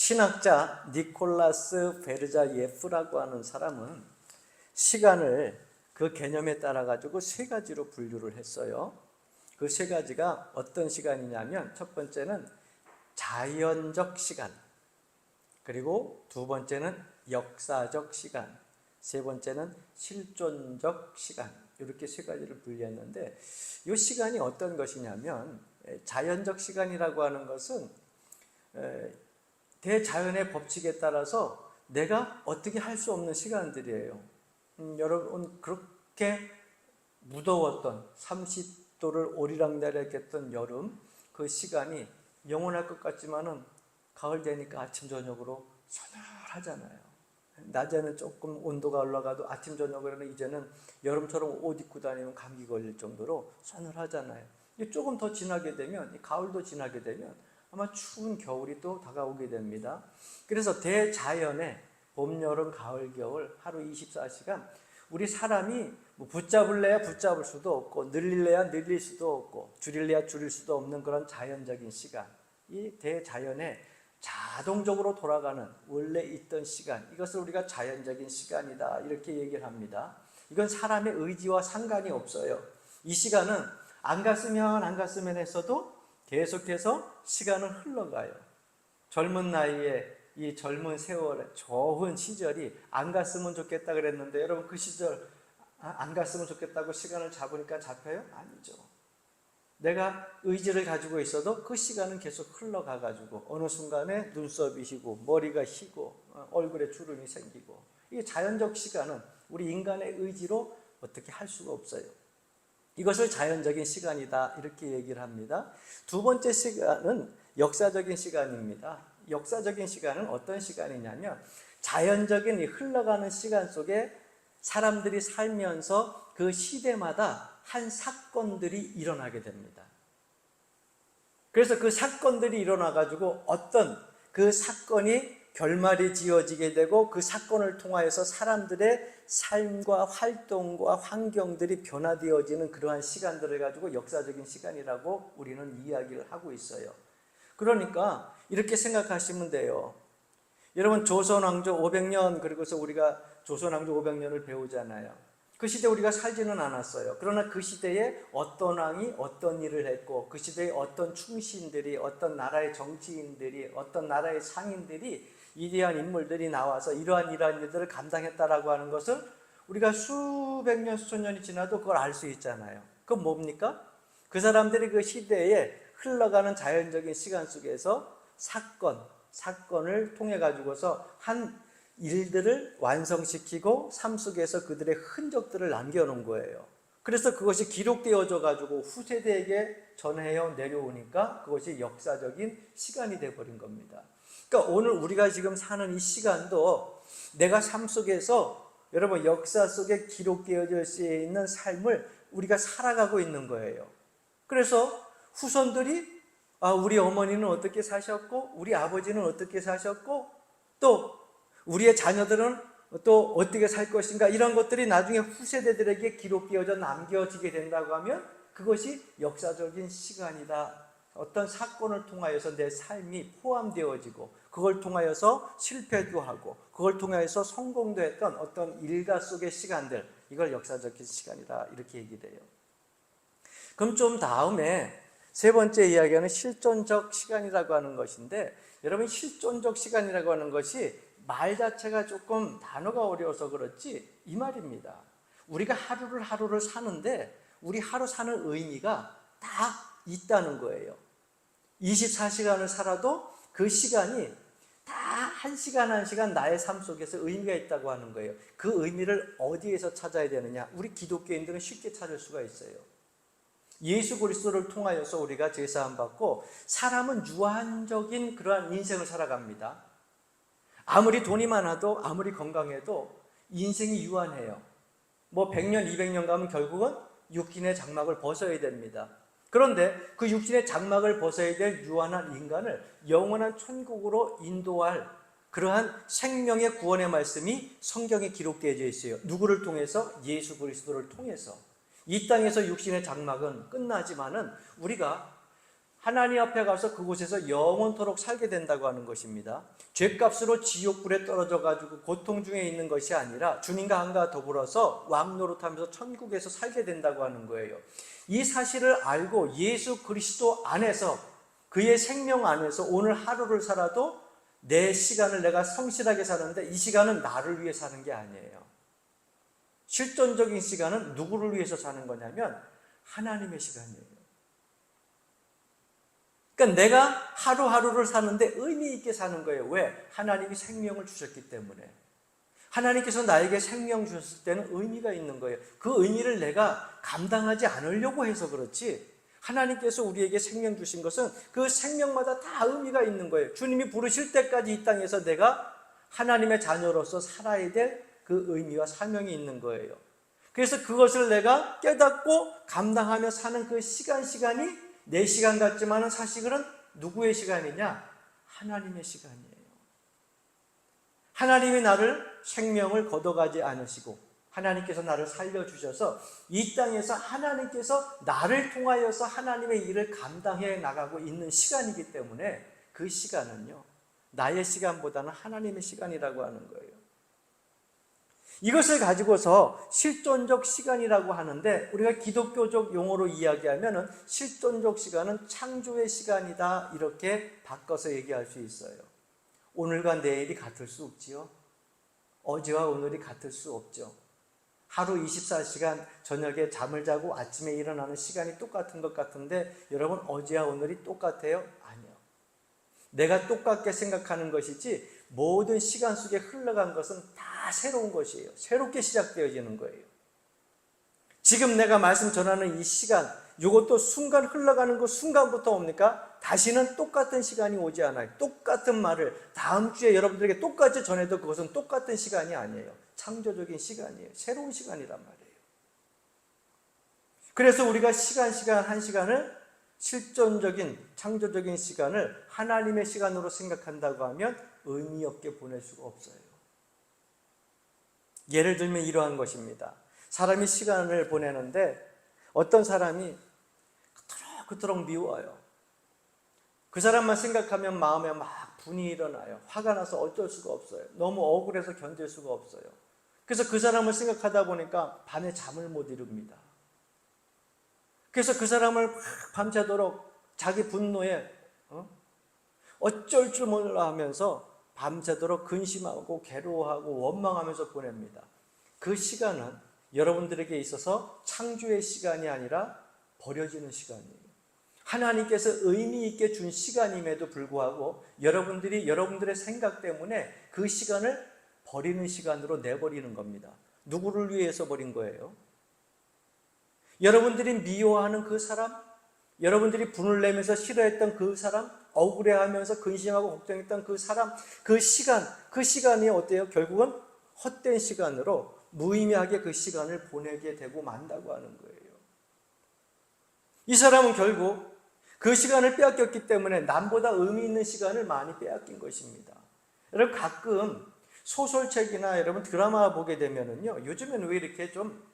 신학자 니콜라스 베르자예프라고 하는 사람은 시간을 그 개념에 따라 가지고 세 가지로 분류를 했어요. 그 세 가지가 어떤 시간이냐면, 첫 번째는 자연적 시간, 그리고 두 번째는 역사적 시간, 세 번째는 실존적 시간, 이렇게 세 가지를 분류했는데, 이 시간이 어떤 것이냐면, 자연적 시간이라고 하는 것은 대자연의 법칙에 따라서 내가 어떻게 할 수 없는 시간들이에요. 여러분, 그렇게 무더웠던 30도를 오리락내리락했던 여름, 그 시간이 영원할 것 같지만은 가을 되니까 아침 저녁으로 서늘하잖아요. 낮에는 조금 온도가 올라가도 아침 저녁으로는 이제는 여름처럼 옷 입고 다니면 감기 걸릴 정도로 서늘하잖아요. 조금 더 지나게 되면, 가을도 지나게 되면 아마 추운 겨울이 또 다가오게 됩니다. 그래서 대자연의 봄, 여름, 가을, 겨울 하루 24시간 우리 사람이 뭐 붙잡을래야 붙잡을 수도 없고 늘릴래야 늘릴 수도 없고 줄일래야 줄일 수도 없는 그런 자연적인 시간, 이 대자연의 자동적으로 돌아가는 원래 있던 시간, 이것을 우리가 자연적인 시간이다 이렇게 얘기를 합니다. 이건 사람의 의지와 상관이 없어요. 이 시간은 안 갔으면 했어도 계속해서 시간은 흘러가요. 젊은 나이에 이 젊은 세월의 좋은 시절이 안 갔으면 좋겠다 그랬는데, 여러분 그 시절 안 갔으면 좋겠다고 시간을 잡으니까 잡혀요? 아니죠. 내가 의지를 가지고 있어도 그 시간은 계속 흘러가가지고 어느 순간에 눈썹이 희고 머리가 희고 얼굴에 주름이 생기고, 이게 자연적 시간은 우리 인간의 의지로 어떻게 할 수가 없어요. 이것을 자연적인 시간이다 이렇게 얘기를 합니다. 두 번째 시간은 역사적인 시간입니다. 역사적인 시간은 어떤 시간이냐면, 자연적인 흘러가는 시간 속에 사람들이 살면서 그 시대마다 한 사건들이 일어나게 됩니다. 그래서 그 사건들이 일어나가지고 어떤 그 사건이 결말이 지어지게 되고, 그 사건을 통하여서 사람들의 삶과 활동과 환경들이 변화되어지는 그러한 시간들을 가지고 역사적인 시간이라고 우리는 이야기를 하고 있어요. 그러니까 이렇게 생각하시면 돼요. 여러분, 조선왕조 500년, 그리고서 우리가 조선왕조 500년을 배우잖아요. 그 시대 우리가 살지는 않았어요. 그러나 그 시대에 어떤 왕이 어떤 일을 했고, 그 시대에 어떤 충신들이, 어떤 나라의 정치인들이, 어떤 나라의 상인들이, 위대한 인물들이 나와서 이러한 일들을 감당했다라고 하는 것을 우리가 수백 년, 수천 년이 지나도 그걸 알 수 있잖아요. 그건 뭡니까? 그 사람들이 그 시대에 흘러가는 자연적인 시간 속에서 사건을 통해 가지고서 한 일들을 완성시키고 삶 속에서 그들의 흔적들을 남겨놓은 거예요. 그래서 그것이 기록되어져 가지고 후세대에게 전해져 내려오니까 그것이 역사적인 시간이 되어버린 겁니다. 그러니까 오늘 우리가 지금 사는 이 시간도 내가 삶 속에서, 여러분, 역사 속에 기록되어져 있는 삶을 우리가 살아가고 있는 거예요. 그래서 후손들이 우리 어머니는 어떻게 사셨고, 우리 아버지는 어떻게 사셨고, 또 우리의 자녀들은 또 어떻게 살 것인가, 이런 것들이 나중에 후세대들에게 기록되어져 남겨지게 된다고 하면 그것이 역사적인 시간이다. 어떤 사건을 통하여서 내 삶이 포함되어지고, 그걸 통하여서 실패도 하고, 그걸 통하여서 성공도 했던 어떤 일가 속의 시간들, 이걸 역사적인 시간이다 이렇게 얘기돼요. 그럼 좀 다음에 세 번째 이야기하는 실존적 시간이라고 하는 것인데, 여러분, 실존적 시간이라고 하는 것이 말 자체가 조금 단어가 어려워서 그렇지 이 말입니다. 우리가 하루를 사는데 우리 하루 사는 의미가 다 있다는 거예요. 24시간을 살아도 그 시간이 다 한 시간 한 시간 나의 삶 속에서 의미가 있다고 하는 거예요. 그 의미를 어디에서 찾아야 되느냐? 우리 기독교인들은 쉽게 찾을 수가 있어요. 예수 그리스도를 통하여서 우리가 제사함 받고, 사람은 유한적인 그러한 인생을 살아갑니다. 아무리 돈이 많아도, 아무리 건강해도 인생이 유한해요. 뭐 100년, 200년 가면 결국은 육신의 장막을 벗어야 됩니다. 그런데 그 육신의 장막을 벗어야 될 유한한 인간을 영원한 천국으로 인도할 그러한 생명의 구원의 말씀이 성경에 기록되어 있어요. 누구를 통해서? 예수 그리스도를 통해서. 이 땅에서 육신의 장막은 끝나지만은 우리가 하나님 앞에 가서 그곳에서 영원토록 살게 된다고 하는 것입니다. 죄값으로 지옥불에 떨어져 가지고 고통 중에 있는 것이 아니라 주님과 한가 더불어서 왕노릇하면서 천국에서 살게 된다고 하는 거예요. 이 사실을 알고 예수 그리스도 안에서, 그의 생명 안에서 오늘 하루를 살아도 내 시간을 내가 성실하게 사는데, 이 시간은 나를 위해 사는 게 아니에요. 실존적인 시간은 누구를 위해서 사는 거냐면 하나님의 시간이에요. 그러니까 내가 하루하루를 사는데 의미 있게 사는 거예요. 왜? 하나님이 생명을 주셨기 때문에. 하나님께서 나에게 생명 주셨을 때는 의미가 있는 거예요. 그 의미를 내가 감당하지 않으려고 해서 그렇지, 하나님께서 우리에게 생명 주신 것은 그 생명마다 다 의미가 있는 거예요. 주님이 부르실 때까지 이 땅에서 내가 하나님의 자녀로서 살아야 될 그 의미와 사명이 있는 거예요. 그래서 그것을 내가 깨닫고 감당하며 사는 그 시간이 내 시간 같지만은 사실은 누구의 시간이냐? 하나님의 시간이에요. 하나님이 나를 생명을 걷어가지 않으시고 하나님께서 나를 살려주셔서 이 땅에서 하나님께서 나를 통하여서 하나님의 일을 감당해 나가고 있는 시간이기 때문에 그 시간은요, 나의 시간보다는 하나님의 시간이라고 하는 거예요. 이것을 가지고서 실존적 시간이라고 하는데, 우리가 기독교적 용어로 이야기하면 실존적 시간은 창조의 시간이다, 이렇게 바꿔서 얘기할 수 있어요. 오늘과 내일이 같을 수 없지요. 어제와 오늘이 같을 수 없죠. 하루 24시간 저녁에 잠을 자고 아침에 일어나는 시간이 똑같은 것 같은데, 여러분 어제와 오늘이 똑같아요? 아니요. 내가 똑같게 생각하는 것이지 모든 시간 속에 흘러간 것은 다 새로운 것이에요. 새롭게 시작되어지는 거예요. 지금 내가 말씀 전하는 이 시간, 이것도 순간 흘러가는 그 순간부터 옵니까? 다시는 똑같은 시간이 오지 않아요. 똑같은 말을 다음 주에 여러분들에게 똑같이 전해도 그것은 똑같은 시간이 아니에요. 창조적인 시간이에요. 새로운 시간이란 말이에요. 그래서 우리가 시간 한 시간을, 실존적인 창조적인 시간을 하나님의 시간으로 생각한다고 하면 의미 없게 보낼 수가 없어요. 예를 들면 이러한 것입니다. 사람이 시간을 보내는데 어떤 사람이 그토록 미워요. 그 사람만 생각하면 마음에 막 분이 일어나요. 화가 나서 어쩔 수가 없어요. 너무 억울해서 견딜 수가 없어요. 그래서 그 사람을 생각하다 보니까 밤에 잠을 못 이룹니다. 그래서 그 사람을 밤새도록 자기 분노에 어쩔 줄 몰라 하면서 밤새도록 근심하고 괴로워하고 원망하면서 보냅니다. 그 시간은 여러분들에게 있어서 창조의 시간이 아니라 버려지는 시간이에요. 하나님께서 의미 있게 준 시간임에도 불구하고 여러분들이 여러분들의 생각 때문에 그 시간을 버리는 시간으로 내버리는 겁니다. 누구를 위해서 버린 거예요? 여러분들이 미워하는 그 사람, 여러분들이 분을 내면서 싫어했던 그 사람, 억울해하면서 근심하고 걱정했던 그 사람, 그 시간이 어때요? 결국은 헛된 시간으로 무의미하게 그 시간을 보내게 되고 만다고 하는 거예요. 이 사람은 결국 그 시간을 빼앗겼기 때문에 남보다 의미 있는 시간을 많이 빼앗긴 것입니다. 여러분 가끔 소설책이나 여러분 드라마 보게 되면은요, 요즘에는 왜 이렇게 좀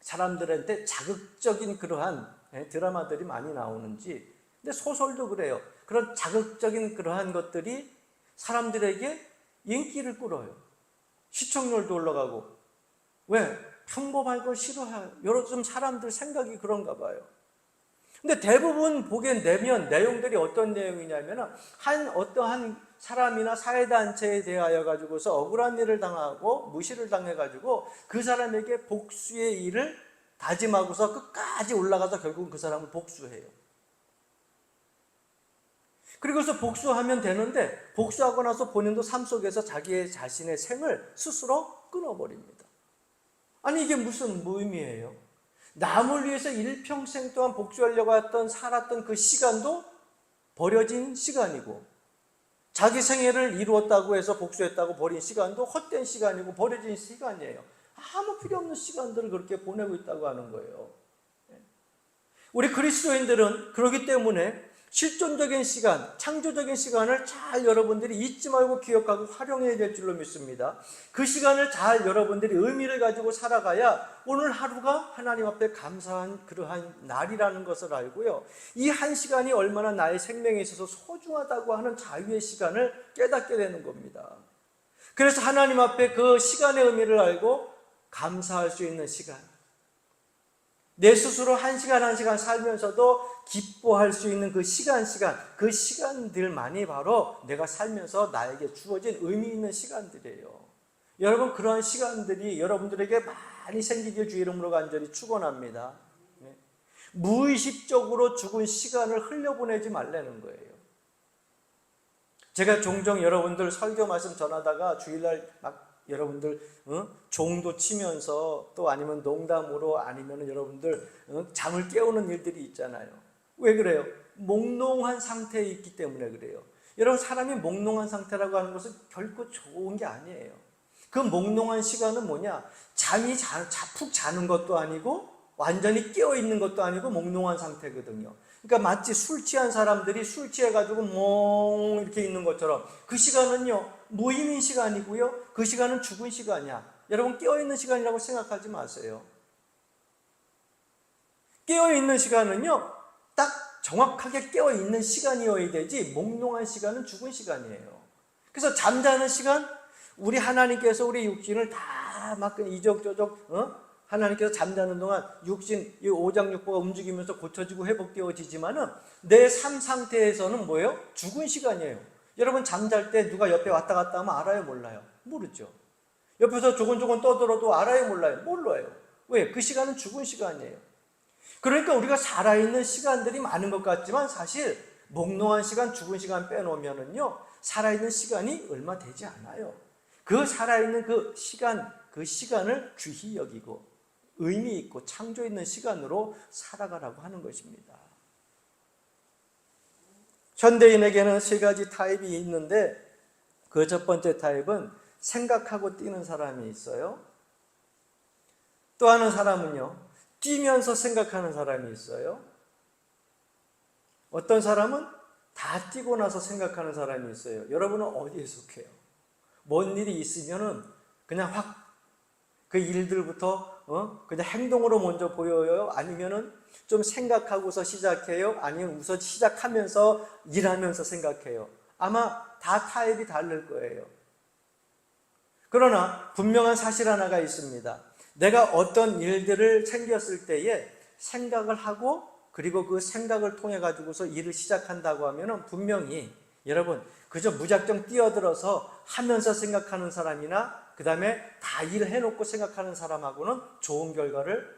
사람들한테 자극적인 그러한 드라마들이 많이 나오는지. 근데 소설도 그래요. 그런 자극적인 그러한 것들이 사람들에게 인기를 끌어요. 시청률도 올라가고. 왜? 평범한 걸 싫어해요. 요즘 사람들 생각이 그런가 봐요. 근데 대부분 보게 되면 내용들이 어떤 내용이냐면 어떠한 사람이나 사회단체에 대하여 가지고서 억울한 일을 당하고 무시를 당해가지고 그 사람에게 복수의 일을 다짐하고서 끝까지 올라가서 결국은 그 사람을 복수해요. 그리고서 복수하면 되는데 복수하고 나서 본인도 삶 속에서 자신의 생을 스스로 끊어버립니다. 아니 이게 무슨 무의미예요? 남을 위해서 일평생 동안 복수하려고 살았던 그 시간도 버려진 시간이고, 자기 생애를 이루었다고 해서 복수했다고 버린 시간도 헛된 시간이고 버려진 시간이에요. 아무 필요 없는 시간들을 그렇게 보내고 있다고 하는 거예요. 우리 그리스도인들은 그렇기 때문에 실존적인 시간, 창조적인 시간을 잘 여러분들이 잊지 말고 기억하고 활용해야 될 줄로 믿습니다. 그 시간을 잘 여러분들이 의미를 가지고 살아가야 오늘 하루가 하나님 앞에 감사한 그러한 날이라는 것을 알고요. 이 한 시간이 얼마나 나의 생명에 있어서 소중하다고 하는 자유의 시간을 깨닫게 되는 겁니다. 그래서 하나님 앞에 그 시간의 의미를 알고 감사할 수 있는 시간, 내 스스로 한 시간 한 시간 살면서도 기뻐할 수 있는 그 시간들만이 바로 내가 살면서 나에게 주어진 의미 있는 시간들이에요. 여러분, 그러한 시간들이 여러분들에게 많이 생기길 주 이름으로 간절히 축원합니다. 무의식적으로 죽은 시간을 흘려보내지 말라는 거예요. 제가 종종 여러분들 설교 말씀 전하다가 주일날 막 여러분들 종도 치면서 또 아니면 농담으로 아니면 여러분들 잠을 깨우는 일들이 있잖아요. 왜 그래요? 몽롱한 상태에 있기 때문에 그래요. 여러분, 사람이 몽롱한 상태라고 하는 것은 결코 좋은 게 아니에요. 그 몽롱한 시간은 뭐냐? 잠이 푹 자는 것도 아니고 완전히 깨어있는 것도 아니고 몽롱한 상태거든요. 그러니까 마치 술 취한 사람들이 술 취해가지고 멍 이렇게 있는 것처럼 그 시간은요 무의미한 시간이고요, 그 시간은 죽은 시간이야. 여러분, 깨어있는 시간이라고 생각하지 마세요. 깨어있는 시간은요 딱 정확하게 깨어있는 시간이어야 되지, 몽롱한 시간은 죽은 시간이에요. 그래서 잠자는 시간, 우리 하나님께서 우리 육신을 다 막 이적저적 하나님께서 잠자는 동안 육신, 이 오장육부가 움직이면서 고쳐지고 회복되어지지만은 내 삶 상태에서는 뭐예요? 죽은 시간이에요. 여러분, 잠잘 때 누가 옆에 왔다 갔다 하면 알아요, 몰라요? 모르죠. 옆에서 조곤조곤 떠들어도 알아요, 몰라요? 몰라요. 왜? 그 시간은 죽은 시간이에요. 그러니까 우리가 살아있는 시간들이 많은 것 같지만 사실 몽롱한 시간, 죽은 시간 빼놓으면은요 살아있는 시간이 얼마 되지 않아요. 그 살아있는 그 시간을 귀히 여기고 의미 있고 창조 있는 시간으로 살아가라고 하는 것입니다. 현대인에게는 세 가지 타입이 있는데 그 첫 번째 타입은 생각하고 뛰는 사람이 있어요. 또 하는 사람은요, 뛰면서 생각하는 사람이 있어요. 어떤 사람은 다 뛰고 나서 생각하는 사람이 있어요. 여러분은 어디에 속해요? 뭔 일이 있으면은 그냥 확 그 일들부터 그냥 행동으로 먼저 보여요? 아니면은 좀 생각하고서 시작해요? 아니면 우선 시작하면서 일하면서 생각해요? 아마 다 타입이 다를 거예요. 그러나 분명한 사실 하나가 있습니다. 내가 어떤 일들을 생겼을 때에 생각을 하고 그리고 그 생각을 통해 가지고서 일을 시작한다고 하면은 분명히 여러분, 그저 무작정 뛰어들어서 하면서 생각하는 사람이나 그 다음에 다 일을 해놓고 생각하는 사람하고는 좋은 결과를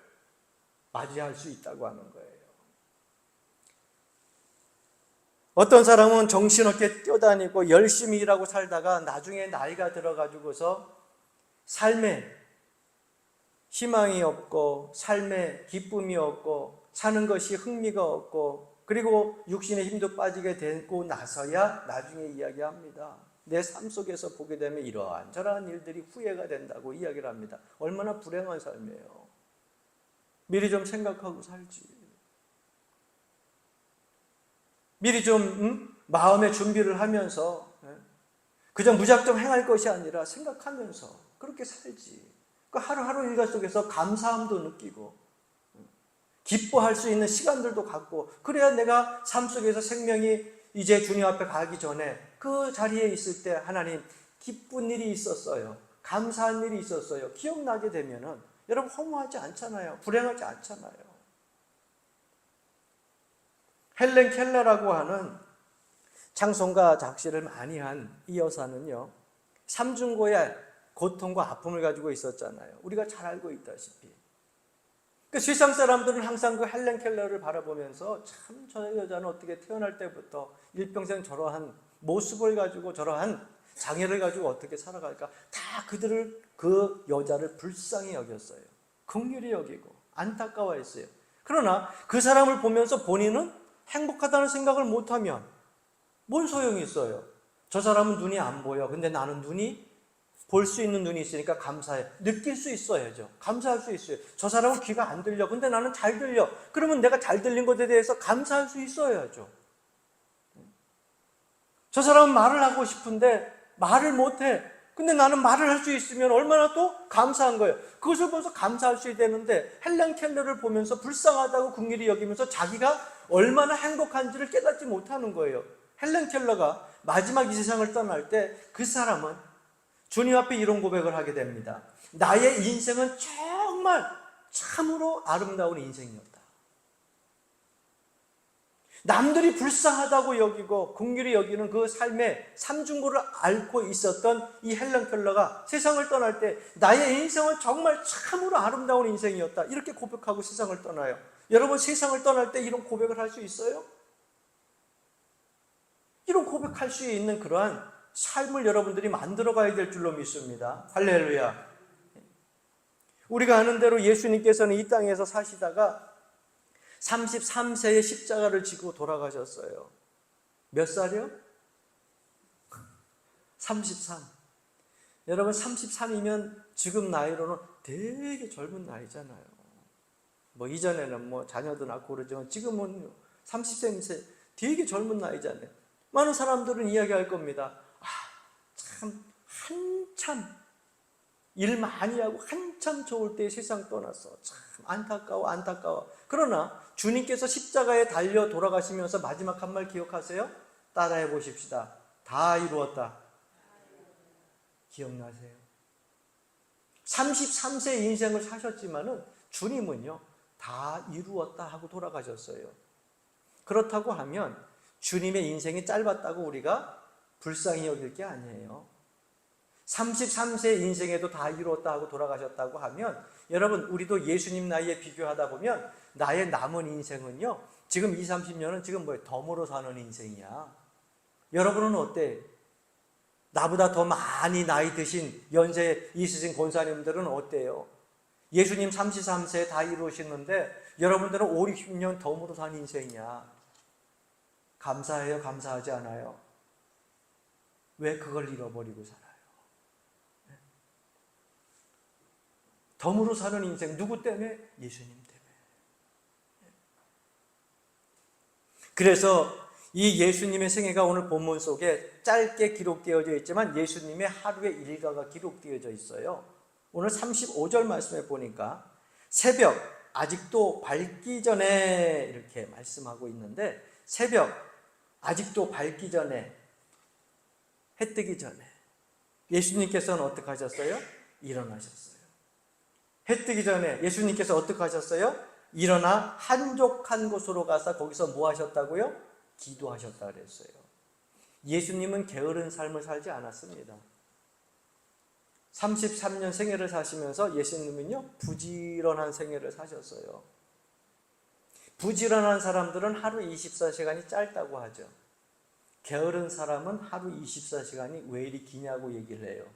맞이할 수 있다고 하는 거예요. 어떤 사람은 정신없게 뛰어다니고 열심히 일하고 살다가 나중에 나이가 들어가지고서 삶에 희망이 없고 삶에 기쁨이 없고 사는 것이 흥미가 없고 그리고 육신의 힘도 빠지게 되고 나서야 나중에 이야기합니다. 내 삶 속에서 보게 되면 이러한 저러한 일들이 후회가 된다고 이야기를 합니다. 얼마나 불행한 삶이에요. 미리 좀 생각하고 살지. 미리 좀 마음의 준비를 하면서 그저 무작정 행할 것이 아니라 생각하면서 그렇게 살지. 그 하루하루 일과 속에서 감사함도 느끼고 기뻐할 수 있는 시간들도 갖고 그래야 내가 삶 속에서 생명이 이제 주님 앞에 가기 전에 그 자리에 있을 때 하나님 기쁜 일이 있었어요. 감사한 일이 있었어요. 기억나게 되면은 여러분 허무하지 않잖아요. 불행하지 않잖아요. 헬렌 켈러라고 하는 찬송가 작시를 많이 한 이 여사는요, 삼중고의 고통과 아픔을 가지고 있었잖아요. 우리가 잘 알고 있다시피. 그 세상 사람들은 항상 그 헬렌 켈러를 바라보면서 참 저 여자는 어떻게 태어날 때부터 일평생 저러한 모습을 가지고 저러한 장애를 가지고 어떻게 살아갈까, 다 그 여자를 불쌍히 여겼어요. 긍휼히 여기고 안타까워했어요. 그러나 그 사람을 보면서 본인은 행복하다는 생각을 못하면 뭔 소용이 있어요? 저 사람은 눈이 안 보여. 근데 나는 볼 수 있는 눈이 있으니까 감사해. 느낄 수 있어야죠. 감사할 수 있어요. 저 사람은 귀가 안 들려. 근데 나는 잘 들려. 그러면 내가 잘 들린 것에 대해서 감사할 수 있어야죠. 저 사람은 말을 하고 싶은데 말을 못해. 근데 나는 말을 할 수 있으면 얼마나 또 감사한 거예요. 그것을 보면서 감사할 수 되는데 헬렌 켈러를 보면서 불쌍하다고 긍휼히 여기면서 자기가 얼마나 행복한지를 깨닫지 못하는 거예요. 헬렌 켈러가 마지막 이 세상을 떠날 때 그 사람은 주님 앞에 이런 고백을 하게 됩니다. 나의 인생은 정말 참으로 아름다운 인생이었다. 남들이 불쌍하다고 여기고 긍휼히 여기는 그 삶의 삼중고를 앓고 있었던 이 헬렌 켈러가 세상을 떠날 때 나의 인생은 정말 참으로 아름다운 인생이었다, 이렇게 고백하고 세상을 떠나요. 여러분, 세상을 떠날 때 이런 고백을 할 수 있어요? 이런 고백할 수 있는 그러한 삶을 여러분들이 만들어가야 될 줄로 믿습니다. 할렐루야. 우리가 아는 대로 예수님께서는 이 땅에서 사시다가 33세에 십자가를 지고 돌아가셨어요. 몇 살이요? 33. 여러분, 33이면 지금 나이로는 되게 젊은 나이잖아요. 뭐 이전에는 뭐 자녀도 낳고 그러지만 지금은 30세면 되게 젊은 나이잖아요. 많은 사람들은 이야기할 겁니다. 참 한참 일 많이 하고 한참 좋을 때 세상 떠났어. 참 안타까워. 그러나 주님께서 십자가에 달려 돌아가시면서 마지막 한 말 기억하세요? 따라해 보십시다. 다 이루었다. 기억나세요? 33세 인생을 사셨지만은 주님은요, 다 이루었다 하고 돌아가셨어요. 그렇다고 하면 주님의 인생이 짧았다고 우리가 불쌍히 여길 게 아니에요. 33세 인생에도 다 이루었다 하고 돌아가셨다고 하면 여러분, 우리도 예수님 나이에 비교하다 보면 나의 남은 인생은요, 지금 20, 30년은 지금 뭐예요? 덤으로 사는 인생이야. 여러분은 어때? 나보다 더 많이 나이 드신 연세 있으신 권사님들은 어때요? 예수님 33세에 다 이루시는데 여러분들은 5, 60년 덤으로 산 인생이야. 감사해요? 감사하지 않아요? 왜 그걸 잃어버리고 살아요? 덤으로 사는 인생, 누구 때문에? 예수님 때문에. 그래서 이 예수님의 생애가 오늘 본문 속에 짧게 기록되어져 있지만 예수님의 하루의 일과가 기록되어져 있어요. 오늘 35절 말씀에 보니까 새벽, 아직도 밝기 전에 이렇게 말씀하고 있는데, 새벽, 아직도 밝기 전에, 해 뜨기 전에 예수님께서는 어떻게 하셨어요? 일어나셨어요. 해 뜨기 전에 예수님께서 어떻게 하셨어요? 일어나 한적한 곳으로 가서 거기서 뭐 하셨다고요? 기도하셨다 그랬어요. 예수님은 게으른 삶을 살지 않았습니다. 33년 생애를 사시면서 예수님은요, 부지런한 생애를 사셨어요. 부지런한 사람들은 하루 24시간이 짧다고 하죠. 게으른 사람은 하루 24시간이 왜 이리 기냐고 얘기를 해요.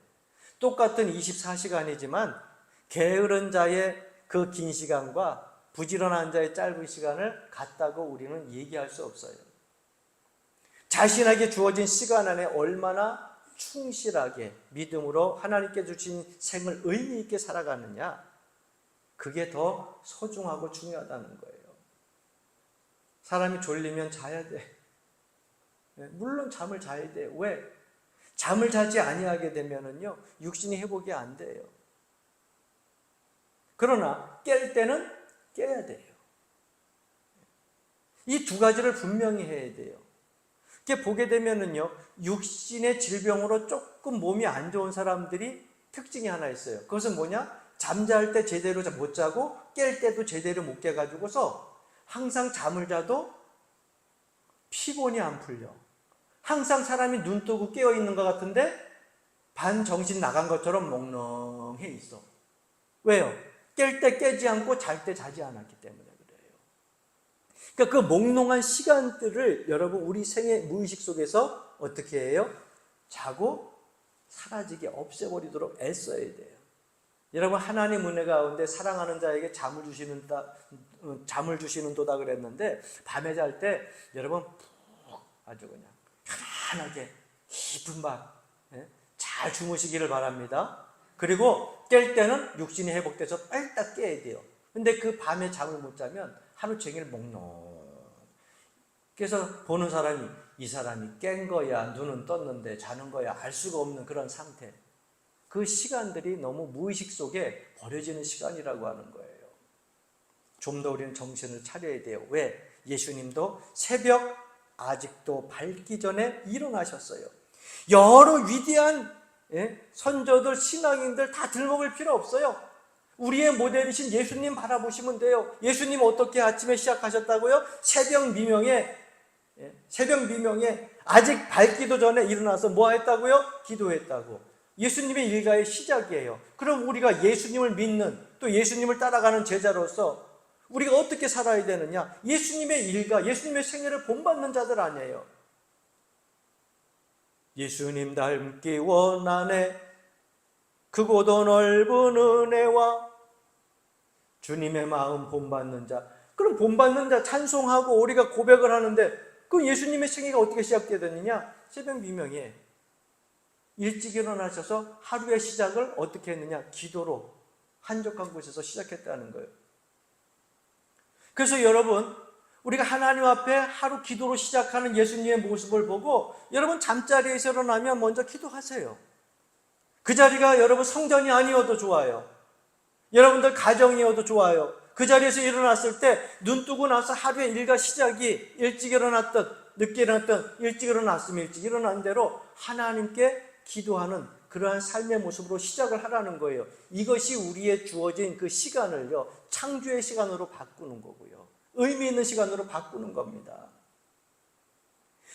똑같은 24시간이지만 게으른 자의 그 긴 시간과 부지런한 자의 짧은 시간을 같다고 우리는 얘기할 수 없어요. 자신에게 주어진 시간 안에 얼마나 충실하게 믿음으로 하나님께 주신 생을 의미 있게 살아가느냐, 그게 더 소중하고 중요하다는 거예요. 사람이 졸리면 자야 돼. 물론 잠을 자야 돼요. 왜? 잠을 자지 아니하게 되면은요, 육신이 회복이 안 돼요. 그러나 깰 때는 깨야 돼요. 이 두 가지를 분명히 해야 돼요. 이렇게 보게 되면은요, 육신의 질병으로 조금 몸이 안 좋은 사람들이 특징이 하나 있어요. 그것은 뭐냐? 잠잘 때 제대로 못 자고 깰 때도 제대로 못 깨가지고서 항상 잠을 자도 피곤이 안 풀려. 항상 사람이 눈 뜨고 깨어 있는 것 같은데 반 정신 나간 것처럼 몽롱해 있어. 왜요? 깰 때 깨지 않고 잘 때 자지 않았기 때문에 그래요. 그러니까 그 몽롱한 시간들을 여러분, 우리 생애 무의식 속에서 어떻게 해요? 자고 사라지게 없애버리도록 애써야 돼요. 여러분, 하나님 은혜 가운데 사랑하는 자에게 잠을 주시는도다 그랬는데, 밤에 잘 때 여러분 푹 아주 그냥 편안하게 깊은 밤 잘 주무시기를 바랍니다. 그리고 깰 때는 육신이 회복돼서 빨딱 깨야 돼요. 근데 그 밤에 잠을 못 자면 하루 종일 몽롱. 그래서 보는 사람이 이 사람이 깬 거야, 눈은 떴는데 자는 거야, 알 수가 없는 그런 상태. 그 시간들이 너무 무의식 속에 버려지는 시간이라고 하는 거예요. 좀 더 우리는 정신을 차려야 돼요. 왜? 예수님도 새벽 아직도 밝기 전에 일어나셨어요. 여러 위대한 선조들, 신앙인들 다 들먹을 필요 없어요. 우리의 모델이신 예수님 바라보시면 돼요. 예수님 어떻게 아침에 시작하셨다고요? 새벽 미명에 아직 밝기도 전에 일어나서 뭐 했다고요? 기도했다고. 예수님의 일가의 시작이에요. 그럼 우리가 예수님을 믿는, 또 예수님을 따라가는 제자로서 우리가 어떻게 살아야 되느냐? 예수님의 일가, 예수님의 생애를 본받는 자들 아니에요. 예수님 닮기 원하네, 크고도 넓은 은혜와 주님의 마음 본받는 자. 그럼 본받는 자 찬송하고 우리가 고백을 하는데 그 예수님의 생애가 어떻게 시작되느냐? 새벽 미명에 일찍 일어나셔서 하루의 시작을 어떻게 했느냐? 기도로 한적한 곳에서 시작했다는 거예요. 그래서 여러분, 우리가 하나님 앞에 하루 기도로 시작하는 예수님의 모습을 보고 여러분 잠자리에서 일어나면 먼저 기도하세요. 그 자리가 여러분 성전이 아니어도 좋아요. 여러분들 가정이어도 좋아요. 그 자리에서 일어났을 때 눈 뜨고 나서 하루의 일과 시작이 일찍 일어났든 늦게 일어났든 일찍 일어났으면 일찍 일어난 대로 하나님께 기도하는 그러한 삶의 모습으로 시작을 하라는 거예요. 이것이 우리의 주어진 그 시간을요, 창조의 시간으로 바꾸는 거고요. 의미 있는 시간으로 바꾸는 겁니다.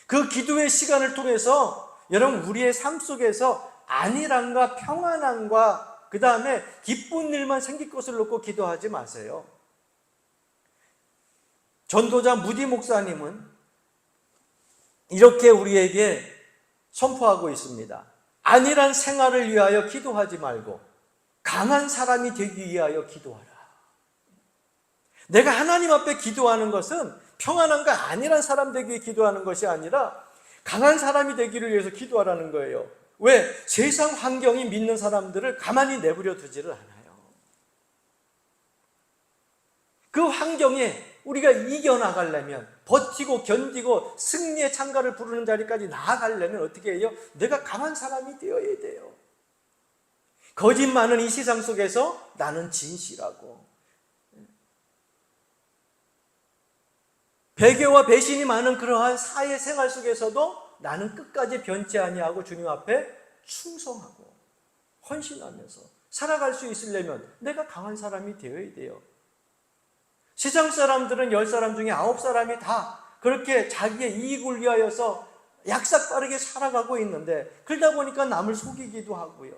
그 기도의 시간을 통해서 여러분 우리의 삶 속에서 안일함과 평안함과 그 다음에 기쁜 일만 생길 것을 놓고 기도하지 마세요. 전도자 무디 목사님은 이렇게 우리에게 선포하고 있습니다. 안일한 생활을 위하여 기도하지 말고 강한 사람이 되기 위하여 기도하라. 내가 하나님 앞에 기도하는 것은 평안함과 안일한 사람 되기 위해 기도하는 것이 아니라 강한 사람이 되기를 위해서 기도하라는 거예요. 왜? 세상 환경이 믿는 사람들을 가만히 내버려 두지를 않아요. 그 환경에 우리가 이겨나가려면, 버티고 견디고 승리의 창가를 부르는 자리까지 나아가려면 어떻게 해요? 내가 강한 사람이 되어야 돼요. 거짓 많은 이 세상 속에서 나는 진실하고, 배교와 배신이 많은 그러한 사회생활 속에서도 나는 끝까지 변치 아니하고 주님 앞에 충성하고 헌신하면서 살아갈 수 있으려면 내가 강한 사람이 되어야 돼요. 세상 사람들은 10사람 중에 9사람이 다 그렇게 자기의 이익을 위하여서 약삭빠르게 살아가고 있는데, 그러다 보니까 남을 속이기도 하고요,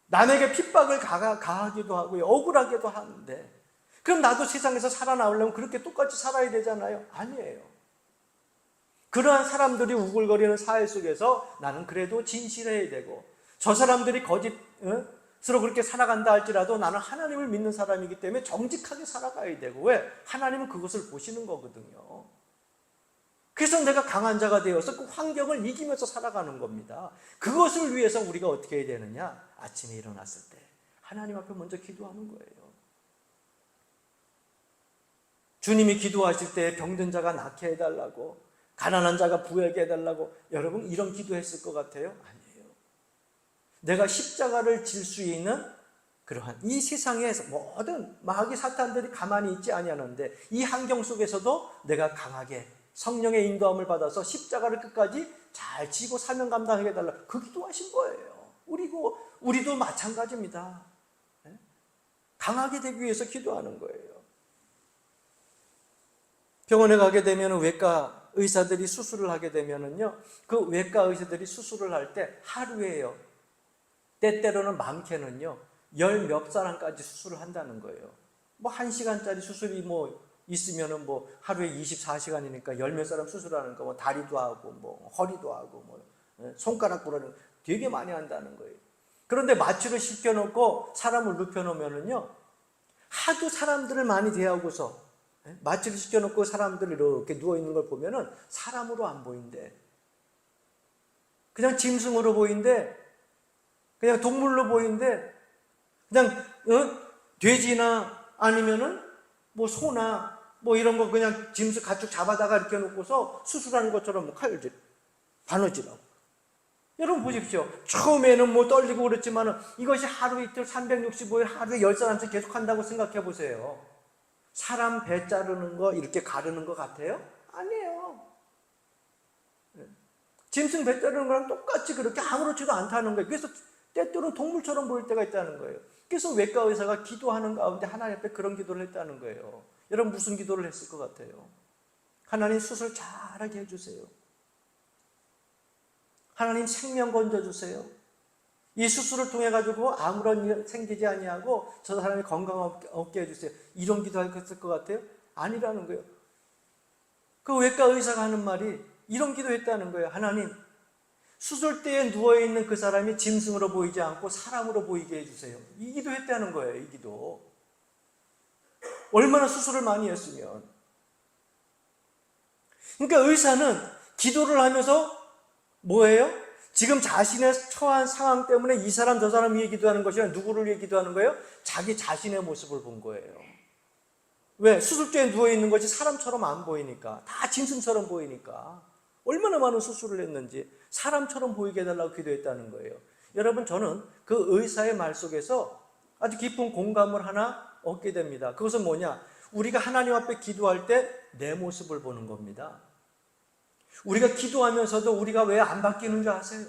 남에게 핍박을 가하기도 하고요, 억울하기도 하는데, 그럼 나도 세상에서 살아나오려면 그렇게 똑같이 살아야 되잖아요. 아니에요. 그러한 사람들이 우글거리는 사회 속에서 나는 그래도 진실해야 되고, 저 사람들이 거짓으로 그렇게 살아간다 할지라도 나는 하나님을 믿는 사람이기 때문에 정직하게 살아가야 되고, 왜? 하나님은 그것을 보시는 거거든요. 그래서 내가 강한 자가 되어서 그 환경을 이기면서 살아가는 겁니다. 그것을 위해서 우리가 어떻게 해야 되느냐? 아침에 일어났을 때 하나님 앞에 먼저 기도하는 거예요. 주님이 기도하실 때 병든 자가 낫게 해달라고, 가난한 자가 부하게 해달라고, 여러분 이런 기도했을 것 같아요? 아니에요. 내가 십자가를 질 수 있는 그러한 이 세상에서 모든 마귀 사탄들이 가만히 있지 아니하는데, 이 환경 속에서도 내가 강하게 성령의 인도함을 받아서 십자가를 끝까지 잘 지고 사명 감당하게 해달라, 그 기도하신 거예요. 우리도 마찬가지입니다. 강하게 되기 위해서 기도하는 거예요. 병원에 가게 되면 외과 의사들이 수술을 하게 되면은요, 그 외과 의사들이 수술을 할 때 하루에요, 때때로는 많게는요 10몇 사람까지 수술을 한다는 거예요. 뭐 1시간짜리 수술이 있으면은 하루에 24시간이니까 10몇 사람 수술하는 거, 다리도 하고 허리도 하고 손가락 부러는 되게 많이 한다는 거예요. 그런데 마취를 시켜놓고 사람을 눕혀놓으면은요, 하도 사람들을 많이 대하고서 마취를 시켜놓고 사람들이 이렇게 누워있는 걸 보면은 사람으로 안 보인대. 그냥 짐승으로 보인대. 그냥 동물로 보인대. 그냥 돼지나 아니면은 소나 뭐 이런 거 그냥 짐승 가축 잡아다가 이렇게 놓고서 수술하는 것처럼 뭐 칼질, 바느질하고. 여러분 보십시오. 처음에는 뭐 떨리고 그랬지만 이것이 하루 이틀 365일 하루에 10사람씩 계속 한다고 생각해 보세요. 사람 배 자르는 거 이렇게 가르는 거 같아요? 아니에요. 짐승 배 자르는 거랑 똑같이 그렇게 아무렇지도 않다는 거예요. 그래서 때때로 동물처럼 보일 때가 있다는 거예요. 그래서 외과 의사가 기도하는 가운데 하나님 앞에 그런 기도를 했다는 거예요. 여러분 무슨 기도를 했을 것 같아요? 하나님 수술 잘하게 해주세요. 하나님 생명 건져주세요. 이 수술을 통해 가지고 아무런 일 생기지 아니하고 저 사람이 건강 없게 해주세요. 이런 기도했을 것 같아요? 아니라는 거예요. 그 외과 의사가 하는 말이 이런 기도했다는 거예요. 하나님, 수술대에 누워있는 그 사람이 짐승으로 보이지 않고 사람으로 보이게 해주세요. 이 기도했다는 거예요. 이 기도. 얼마나 수술을 많이 했으면. 그러니까 의사는 기도를 하면서 뭐예요? 지금 자신의 처한 상황 때문에 이 사람 저 사람 위해 기도하는 것이 아니라 누구를 위해 기도하는 거예요? 자기 자신의 모습을 본 거예요. 왜? 수술대에 누워있는 것이 사람처럼 안 보이니까. 다 짐승처럼 보이니까. 얼마나 많은 수술을 했는지 사람처럼 보이게 해달라고 기도했다는 거예요. 여러분, 저는 그 의사의 말 속에서 아주 깊은 공감을 하나 얻게 됩니다. 그것은 뭐냐? 우리가 하나님 앞에 기도할 때 내 모습을 보는 겁니다. 우리가 기도하면서도 우리가 왜 안 바뀌는 줄 아세요?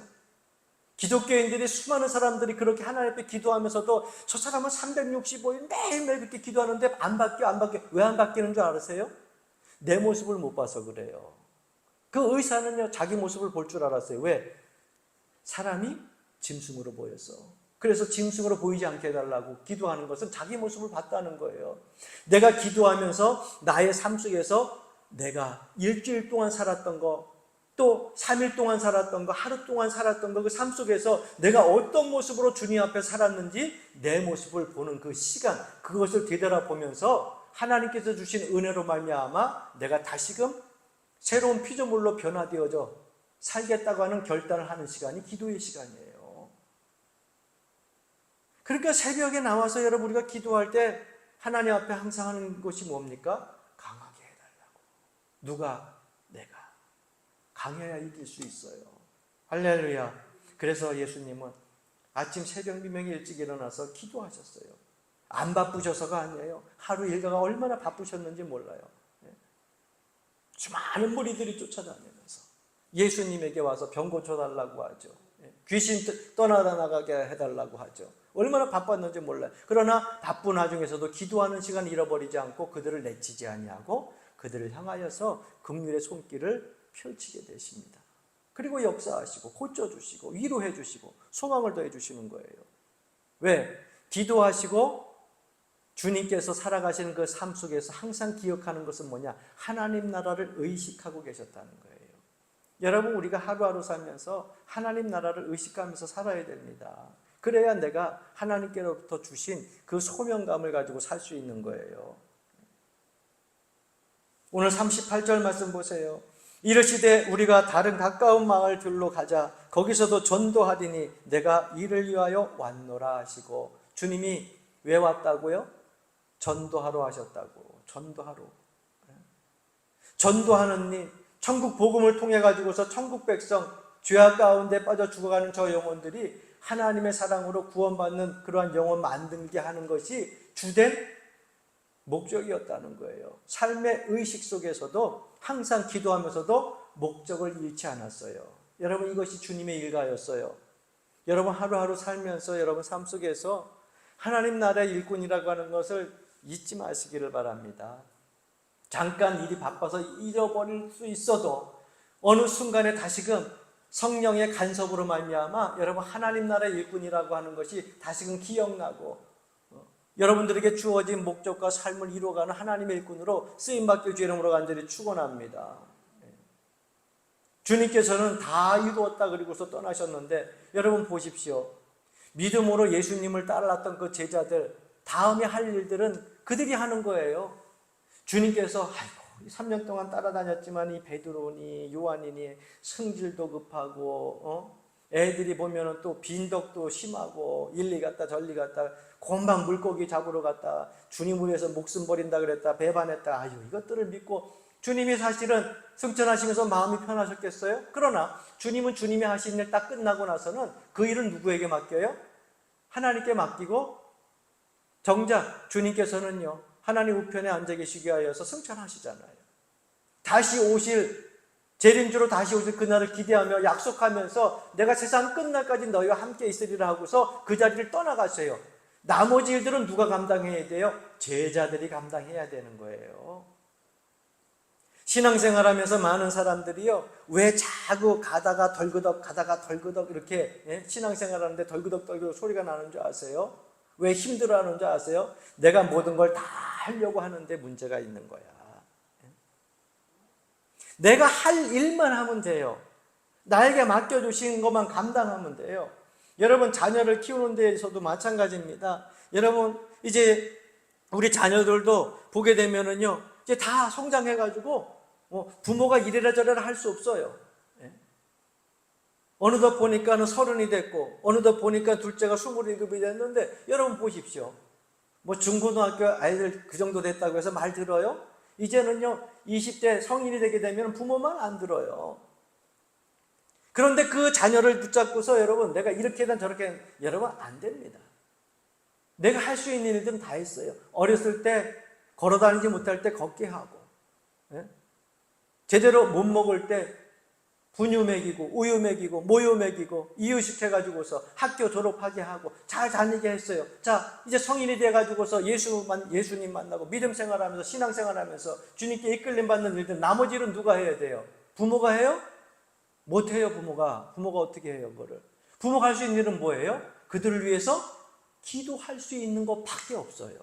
기독교인들이 수많은 사람들이 그렇게 하나님 앞에 기도하면서도 저 사람은 365일 매일매일 그렇게 기도하는데 안 바뀌어. 왜 안 바뀌는 줄 아세요? 내 모습을 못 봐서 그래요. 그 의사는요, 자기 모습을 볼 줄 알았어요. 왜? 사람이 짐승으로 보여서. 그래서 짐승으로 보이지 않게 해달라고 기도하는 것은 자기 모습을 봤다는 거예요. 내가 기도하면서 나의 삶 속에서 내가 일주일 동안 살았던 거, 또 3일 동안 살았던 거, 하루 동안 살았던 거, 그 삶 속에서 내가 어떤 모습으로 주님 앞에 살았는지 내 모습을 보는 그 시간, 그것을 되돌아보면서 하나님께서 주신 은혜로 말미암아 내가 다시금 새로운 피조물로 변화되어져 살겠다고 하는 결단을 하는 시간이 기도의 시간이에요. 그러니까 새벽에 나와서 여러분 우리가 기도할 때 하나님 앞에 항상 하는 것이 뭡니까? 강하게 해달라고. 누가? 내가. 강해야 이길 수 있어요. 할렐루야. 그래서 예수님은 아침 새벽 미명에 일찍 일어나서 기도하셨어요. 안 바쁘셔서가 아니에요. 하루 일과가 얼마나 바쁘셨는지 몰라요. 수많은 무리들이 쫓아다니면서 예수님에게 와서 병 고쳐달라고 하죠. 귀신 떠나다 나가게 해달라고 하죠. 얼마나 바빴는지 몰라요. 그러나 바쁜 와중에서도 기도하는 시간을 잃어버리지 않고 그들을 내치지 아니하고 그들을 향하여서 긍휼의 손길을 펼치게 되십니다. 그리고 역사하시고 고쳐주시고 위로해 주시고 소망을 더해 주시는 거예요. 왜? 기도하시고 주님께서 살아가시는 그 삶 속에서 항상 기억하는 것은 뭐냐? 하나님 나라를 의식하고 계셨다는 거예요. 여러분, 우리가 하루하루 살면서 하나님 나라를 의식하면서 살아야 됩니다. 그래야 내가 하나님께로부터 주신 그 소명감을 가지고 살 수 있는 거예요. 오늘 38절 말씀 보세요. 이르시되 우리가 다른 가까운 마을들로 가자. 거기서도 전도하리니 내가 이를 위하여 왔노라 하시고. 주님이 왜 왔다고요? 전도하러 하셨다고. 전도하러. 전도하는 일, 천국 복음을 통해 가지고서 천국 백성, 죄악 가운데 빠져 죽어가는 저 영혼들이 하나님의 사랑으로 구원받는 그러한 영혼 만들게 하는 것이 주된 목적이었다는 거예요. 삶의 의식 속에서도 항상 기도하면서도 목적을 잃지 않았어요. 여러분, 이것이 주님의 일가였어요. 여러분, 하루하루 살면서 여러분 삶 속에서 하나님 나라의 일꾼이라고 하는 것을 잊지 마시기를 바랍니다. 잠깐 일이 바빠서 잊어버릴 수 있어도 어느 순간에 다시금 성령의 간섭으로 말미암아 여러분 하나님 나라의 일꾼이라고 하는 것이 다시금 기억나고 여러분들에게 주어진 목적과 삶을 이루어가는 하나님의 일꾼으로 쓰임받길 주 이름으로 간절히 축원합니다. 주님께서는 다 이루었다 그리고서 떠나셨는데 여러분 보십시오. 믿음으로 예수님을 따랐던 그 제자들 다음에 할 일들은 그들이 하는 거예요. 주님께서 아이고 3년 동안 따라다녔지만 이 베드로니 요한이니 성질도 급하고 애들이 보면은 또 빈덕도 심하고 일리 갔다 저리 갔다 금방 물고기 잡으러 갔다 주님을 위해서 목숨 버린다 그랬다 배반했다. 아유, 이것들을 믿고 주님이 사실은 승천하시면서 마음이 편하셨겠어요? 그러나 주님은 주님이 하신 일 딱 끝나고 나서는 그 일은 누구에게 맡겨요? 하나님께 맡기고 정작 주님께서는요 하나님 우편에 앉아 계시게 하여서 승천하시잖아요. 다시 오실 재림주로 다시 오실 그날을 기대하며 약속하면서 내가 세상 끝날까지 너희와 함께 있으리라 하고서 그 자리를 떠나가세요. 나머지 일들은 누가 감당해야 돼요? 제자들이 감당해야 되는 거예요. 신앙생활하면서 많은 사람들이요 왜 자꾸 가다가 덜그덕 이렇게 신앙생활하는데 덜그덕 소리가 나는 줄 아세요? 왜 힘들어하는 줄 아세요? 내가 모든 걸 다 하려고 하는데 문제가 있는 거야. 내가 할 일만 하면 돼요. 나에게 맡겨주신 것만 감당하면 돼요. 여러분 자녀를 키우는 데에서도 마찬가지입니다. 여러분 이제 우리 자녀들도 보게 되면은요 이제 다 성장해가지고 부모가 이래라 저래라 할 수 없어요. 어느덧 보니까는 30이 됐고 어느덧 보니까 둘째가 27이 됐는데 여러분 보십시오. 뭐 중고등학교 아이들 그 정도 됐다고 해서 말 들어요? 이제는요 20대 성인이 되게 되면 부모 말 안 들어요. 그런데 그 자녀를 붙잡고서 여러분 내가 이렇게든 저렇게 여러분 안 됩니다. 내가 할 수 있는 일들은 다 했어요. 어렸을 때 걸어다니지 못할 때 걷게 하고 제대로 못 먹을 때 분유 먹이고 우유 먹이고 모유 먹이고 이유시켜가지고서 학교 졸업하게 하고 잘 다니게 했어요. 자 이제 성인이 돼가지고서 예수님 만나고 믿음 생활하면서 신앙 생활하면서 주님께 이끌림 받는 일들 나머지 일은 누가 해야 돼요? 부모가 해요? 못해요. 부모가 어떻게 해요? 그거를 부모가 할 수 있는 일은 뭐예요? 그들을 위해서 기도할 수 있는 것밖에 없어요.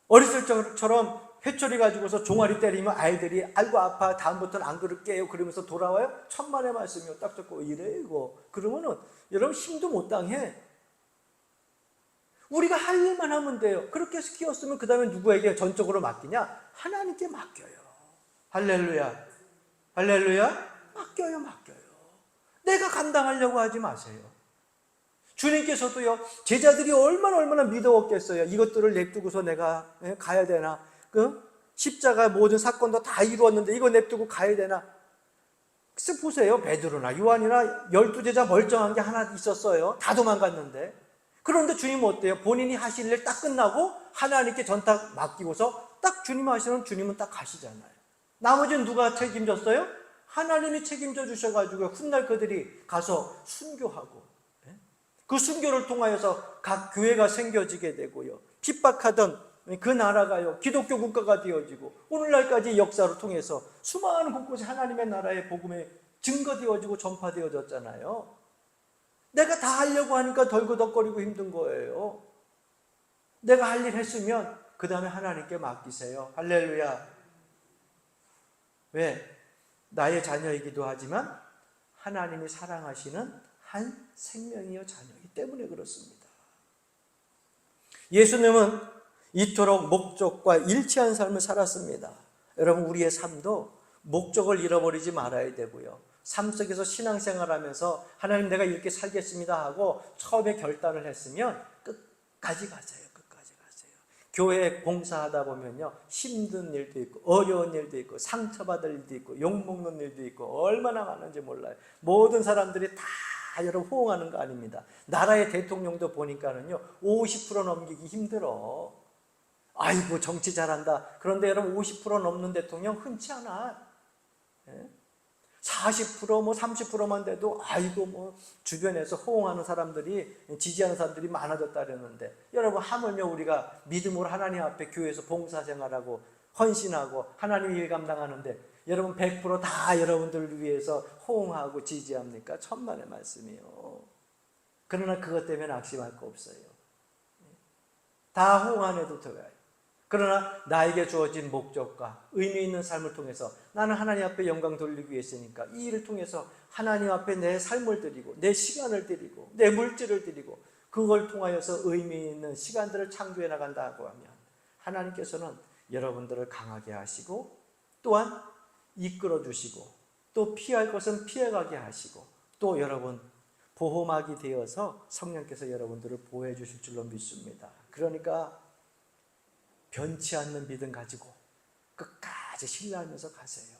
어렸을 적처럼 회초리 가지고서 종아리 때리면 아이들이 아이고 아파 다음부터는 안 그럴게요 그러면서 돌아와요? 천만의 말씀이요. 딱 잡고 이래 이거 그러면은 여러분 힘도 못 당해. 우리가 할 일만 하면 돼요. 그렇게 해서 키웠으면 그 다음에 누구에게 전적으로 맡기냐? 하나님께 맡겨요. 할렐루야 맡겨요. 내가 감당하려고 하지 마세요. 주님께서도요 제자들이 얼마나 믿어왔겠어요. 이것들을 냅두고서 내가 가야 되나? 그 십자가 모든 사건도 다 이루었는데 이거 냅두고 가야 되나? 글쎄 보세요. 베드로나 요한이나 12제자 멀쩡한 게 하나 있었어요. 다 도망갔는데. 그런데 주님은 어때요? 본인이 하실 일 딱 끝나고 하나님께 전딱 맡기고서 딱 주님 하시는 주님은 딱 가시잖아요. 나머지는 누가 책임졌어요? 하나님이 책임져 주셔가지고 훗날 그들이 가서 순교하고 그 순교를 통하여서 각 교회가 생겨지게 되고요. 핍박하던 그 나라가요 기독교 국가가 되어지고 오늘날까지 역사를 통해서 수많은 곳곳에 하나님의 나라의 복음이 증거되어지고 전파되어졌잖아요. 내가 다 하려고 하니까 덜그덕거리고 힘든 거예요. 내가 할 일 했으면 그 다음에 하나님께 맡기세요. 할렐루야. 왜? 나의 자녀이기도 하지만 하나님이 사랑하시는 한 생명이요 자녀이기 때문에 그렇습니다. 예수님은 이토록 목적과 일치한 삶을 살았습니다. 여러분 우리의 삶도 목적을 잃어버리지 말아야 되고요. 삶 속에서 신앙생활하면서 하나님 내가 이렇게 살겠습니다 하고 처음에 결단을 했으면 끝까지 가세요. 교회 봉사하다 보면요 힘든 일도 있고 어려운 일도 있고 상처받을 일도 있고 욕먹는 일도 있고 얼마나 많은지 몰라요. 모든 사람들이 다 여러분 호응하는 거 아닙니다. 나라의 대통령도 보니까는요 50% 넘기기 힘들어. 아이고 정치 잘한다. 그런데 여러분 50% 넘는 대통령 흔치 않아. 40% 뭐 30%만 돼도 아이고 뭐 주변에서 호응하는 사람들이 지지하는 사람들이 많아졌다 그랬는데 여러분 하물며 우리가 믿음으로 하나님 앞에 교회에서 봉사생활하고 헌신하고 하나님 일 감당하는데 여러분 100% 여러분들을 위해서 호응하고 지지합니까? 천만의 말씀이요. 그러나 그것 때문에 낙심할 거 없어요. 다 호응 안 해도 돼요. 그러나 나에게 주어진 목적과 의미 있는 삶을 통해서 나는 하나님 앞에 영광 돌리기 위해서니까 이 일을 통해서 하나님 앞에 내 삶을 드리고 내 시간을 드리고 내 물질을 드리고 그걸 통하여서 의미 있는 시간들을 창조해 나간다고 하면 하나님께서는 여러분들을 강하게 하시고 또한 이끌어 주시고 또 피할 것은 피해가게 하시고 또 여러분 보호막이 되어서 성령께서 여러분들을 보호해 주실 줄로 믿습니다. 그러니까 변치 않는 믿음 가지고 끝까지 신뢰하면서 가세요.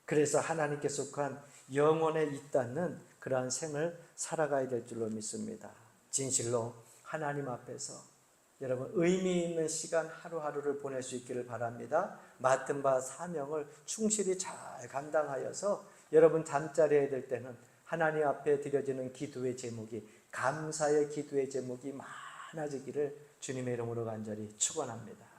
그래서 하나님께 속한 영원에 있다는 그러한 생을 살아가야 될 줄로 믿습니다. 진실로 하나님 앞에서 여러분 의미 있는 시간 하루하루를 보낼 수 있기를 바랍니다. 맡은 바 사명을 충실히 잘 감당하여서 여러분 잠자리에 들 때는 하나님 앞에 드려지는 기도의 제목이 감사의 기도의 제목이 많아지기를 주님의 이름으로 간절히 축원합니다.